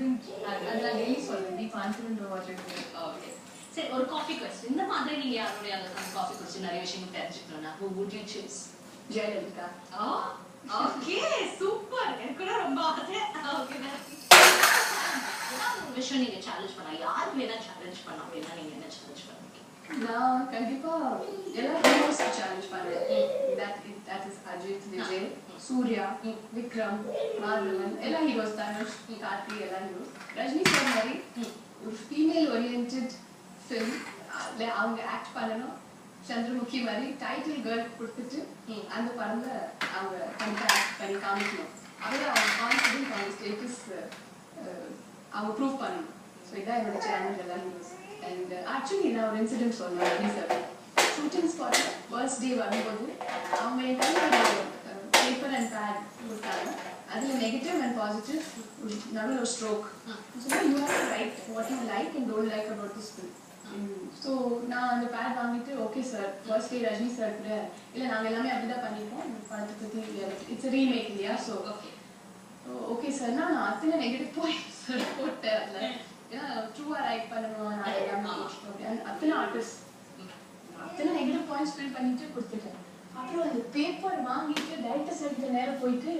confident. And I really saw be confident about what you're doing. Okay. சரி ஒரு coffee question இந்த மாதிரி நீங்க யாரோட அந்த காஃபி கொஸ்டின் நிறைய விஷயங்கள் தெரிஞ்சுக்கணும்னா who would you choose? Jayalalitha. Okay super எனக்கு கூட ரொம்ப ஆசை. ஓகே ஒரு விஷயம் நீங்க சேலஞ்ச் பண்ணா யாருக்கு வேணா சேலஞ்ச் பண்ணா அப்படின்னா நீங்க என்ன சேலஞ்ச் பண்ணுவீங்க? நான் கண்டிப்பா எல்லா ஹீரோஸ் சேலஞ்ச் பண்ணுவேன். that is Ajit, Vijay, Surya, Vikram, Madhavan, எல்லா ஹீரோஸ் தனுஷ், கார்த்தி எல்லா ஹீரோஸ். ரஜினி சார் மாதிரி ஒரு ஃபீமேல் ஓரியன்டட் ஃபிலிம் அவங்க ஆக்ட் பண்ணணும். சந்திரமுகி மாதிரி டைட்டில் கேர்ள் கொடுத்துட்டு அந்த படம்ல அவங்க ஆக்ட் பண்ணி காமிக்கணும். அப்படியே அவங்க கான்ஃபிடென்ட் அவங்க ஸ்டேட்டஸ் அவங்க ப்ரூவ் பண்ணணும். ஸோ இதான் என்னோட சேலஞ்ச் எல்லா ஹீரோஸ். அண்ட் ஆக்சுவலி நான் ஒரு இன்சிடென்ட் சொல்லணும். ரஜினி சார் ஷூட்டிங் ஸ்பாட்டில் ஃபர்ஸ்ட் டே வரும்போது அவங்க என் கையில் பேப்பர் அண்ட் பேட் கொடுத்தாங்க. அதில் நெகட்டிவ் அண்ட் பாசிட்டிவ் நடுவில் ஒரு stroke. So you have to right what you like and don't like about this film. So நான் அந்த பேட் வாங்கிட்டு okay sir first day Rajini sir கூட இல்லை நாங்கள் எல்லாமே அப்படி தான் பண்ணியிருக்கோம் படத்தை பற்றி இட்ஸ் ரீமேக் இல்லையா. ஸோ ஓகே சார் நான் அத்தனை நெகட்டிவ் பாயிண்ட்ஸ் போட்டேன். அதில் ஏன்னா ட்ரூவாக ரைட் பண்ணணும் நான் எல்லாமே போட்டுட்டோம். அத்தனை ஆர்டிஸ்ட் அத்தனை நெகட்டிவ் பாயிண்ட்ஸ் ஃபில் பண்ணிட்டு கொடுத்துட்டேன். அப்புறம் அந்த பேப்பர் வாங்கிட்டு டைரக்டர் சார்கிட்ட நேரம் போயிட்டு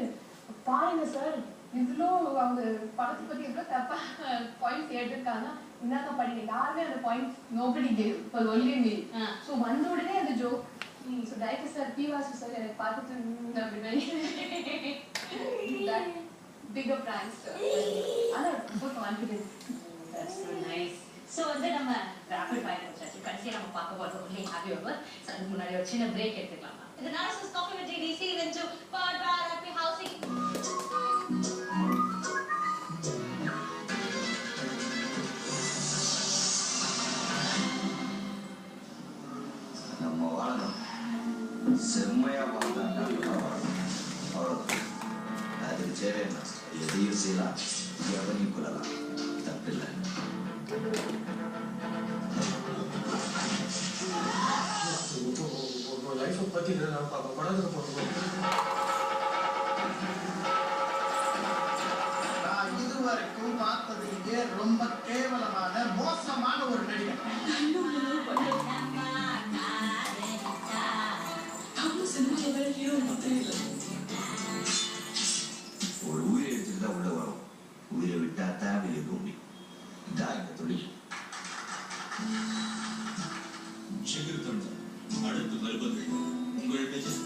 பாருங்க சார் இவ்வளோ அவங்க படத்தை பற்றி எவ்வளோ தப்பாக பாயிண்ட்ஸ் எடுத்திருக்காங்க என்னக்கா படிங்க யாருமே அந்த points nobody gave for only me. So வந்த உடனே அந்த joke so director sir P Vasu sir எனக்கு பார்த்துட்டு அப்படி பிகர் பிராங்க்ஸ் ஆனால் ரொம்ப confident. That's so nice. So வந்து நம்ம rapid fire வச்சாச்சு. கடைசியா நம்ம பார்க்க போறது only happy hour. So அதுக்கு முன்னாடி ஒரு சின்ன பிரேக் எடுத்துக்கலாம். The National Coffee with JDC went to Padra Happy Housing. நம்ம வாழணும் செம்மையா வாழ்ந்தாங்க. அவ்வளோதான். அதுக்கு தேவையான எதையும் செய்யலாம் எவனையும் கொள்ளலாம் தப்பில்லை. லைஃப் பத்தி படத்துல போடுவோம். நான் இதுவரைக்கும் பார்த்ததுலேயே ரொம்ப கேவலமான மோசமான ஒரு நடிகர். ஒரு உயிரை எடுத்துட்டு தான் உள்ள வரும். உயிரை விட்டா தேவையில்லை பூமி. இதான் எங்க தொழில். அடுத்து வருவது உங்கள் பெயர்.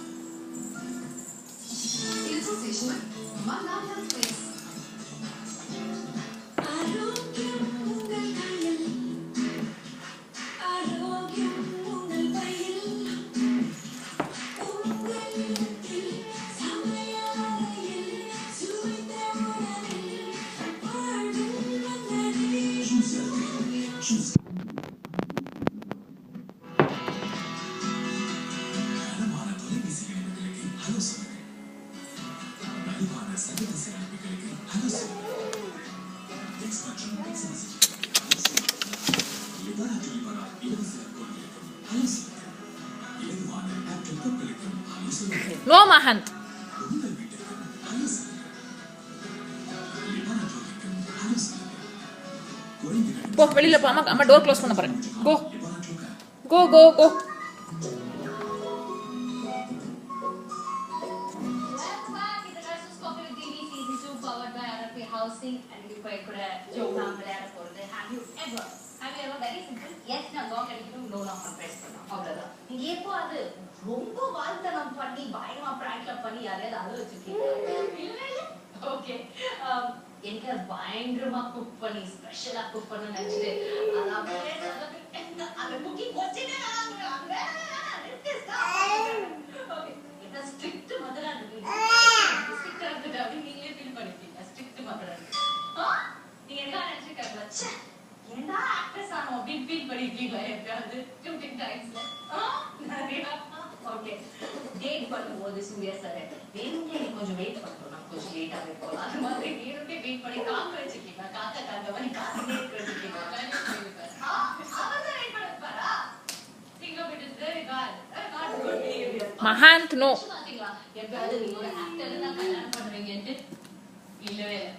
No Mahant. Go வெளியில போ. அம்மா டோர் க்ளோஸ் பண்ண போறேன். Go. Go go go. Housing and you could joke down there for the have you ever very simple yes na lock அடிக்கணும் no lock press பண்ணனும் அவ்வளவுதான். நீங்க எப்போ அது ரொம்ப வால்தனம் பண்ணி பயங்கரமா பிராங்க்ல பண்ணி யாரையாவது அழ வச்சிருக்கீங்க? இல்ல ஓகே எனக்கு பயங்கரமா குக் பண்ணி ஸ்பெஷலா குக் பண்ண நினைச்சிட்டு அந்த குக்கிங் கொஸ்டினே ஓகே இது ஸ்ட்ரிக்ட் மதரா இருக்கு. ஸ்ட்ரிக்ட் இருக்கு அப்படி நீங்களே ஃபீல் பண்ணிருக்கீங்க. ஸ்ட்ரிக்ட் மதரா நீங்க என்ன நினைச்சிருக்காங்க ச்சே ஏண்டா ஆக்ட்ரஸ் ஆனோம் அப்படின்னு ஃபீல் பண்ணிருக்கீங்களா எப்பயாவது ஷூட்டிங் டைம்ஸ்ல? ஓகே டேட் பண்ணும்போது சூர்யா சார் வேணும்னே கொஞ்சம் வெயிட் பண்ணுறோம் நான் கொஞ்சம் லேட்டாகவே போகலாம் அந்த மாதிரி வேணும்னே வெயிட் பண்ணி காக்க வச்சிருக்கீங்களா? காக்க மாதிரி காத்துட்டே வச்சிருக்கீங்களா? அவர் தான் வெயிட் பண்ண வைப்பாரா? Think of it is very bad not good behaviour. Mahant no. எப்பயாவது நீங்க ஒரு ஆக்டர் தான் கல்யாணம் பண்ணுவீங்கன்ட்டு இல்லவே இல்லை.